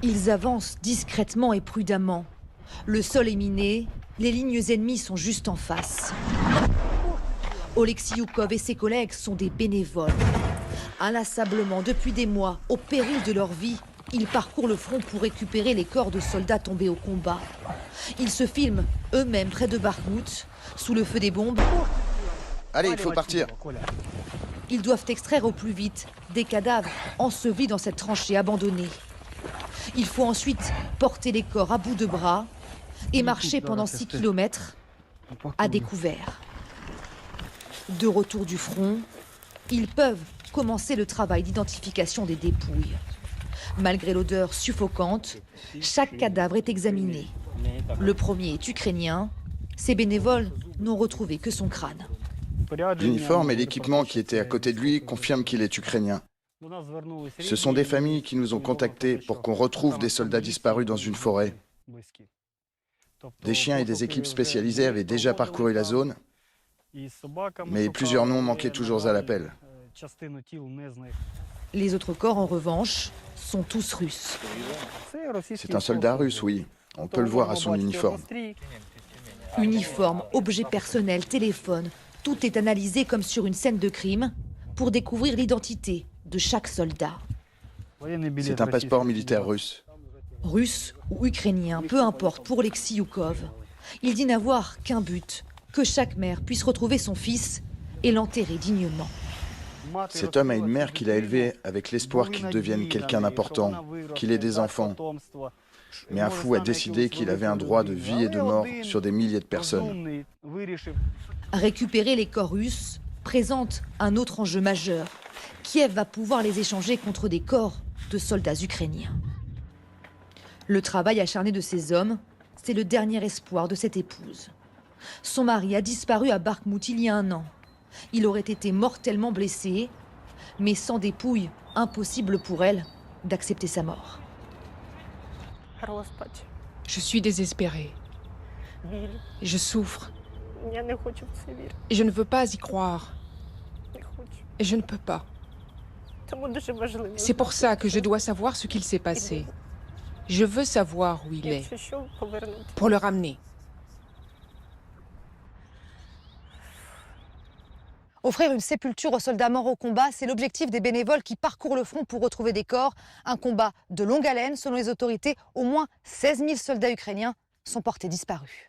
Ils avancent discrètement et prudemment. Le sol est miné, les lignes ennemies sont juste en face. Oleksiy Youkov et ses collègues sont des bénévoles. Inlassablement, depuis des mois, au péril de leur vie, ils parcourent le front pour récupérer les corps de soldats tombés au combat. Ils se filment eux-mêmes près de Bakhmout, sous le feu des bombes. Allez, il faut partir. Ils doivent extraire au plus vite des cadavres ensevelis dans cette tranchée abandonnée. Il faut ensuite porter les corps à bout de bras et marcher pendant 6 kilomètres à découvert. De retour du front, ils peuvent commencer le travail d'identification des dépouilles. Malgré l'odeur suffocante, chaque cadavre est examiné. Le premier est ukrainien. Ces bénévoles n'ont retrouvé que son crâne. L'uniforme et l'équipement qui étaient à côté de lui confirment qu'il est ukrainien. Ce sont des familles qui nous ont contactés pour qu'on retrouve des soldats disparus dans une forêt. Des chiens et des équipes spécialisées avaient déjà parcouru la zone, mais plusieurs noms manquaient toujours à l'appel. Les autres corps, en revanche, sont tous russes. C'est un soldat russe, oui. On peut le voir à son uniforme. Uniforme, objets personnels, téléphone, tout est analysé comme sur une scène de crime pour découvrir l'identité de chaque soldat. C'est un passeport militaire russe. Russe ou ukrainien, peu importe pour Oleksiy Youkov. Il dit n'avoir qu'un but, que chaque mère puisse retrouver son fils et l'enterrer dignement. Cet homme a une mère qu'il a élevée avec l'espoir qu'il devienne quelqu'un d'important, qu'il ait des enfants. Mais un fou a décidé qu'il avait un droit de vie et de mort sur des milliers de personnes. Récupérer les corps russes présente un autre enjeu majeur. Kiev va pouvoir les échanger contre des corps de soldats ukrainiens. Le travail acharné de ces hommes, c'est le dernier espoir de cette épouse. Son mari a disparu à Bakhmout il y a 1 an. Il aurait été mortellement blessé, mais sans dépouille, impossible pour elle d'accepter sa mort. Je suis désespérée. Je souffre. Je ne veux pas y croire. Je ne peux pas. C'est pour ça que je dois savoir ce qu'il s'est passé. Je veux savoir où il est, pour le ramener. Offrir une sépulture aux soldats morts au combat, c'est l'objectif des bénévoles qui parcourent le front pour retrouver des corps. Un combat de longue haleine, selon les autorités. Au moins 16 000 soldats ukrainiens sont portés disparus.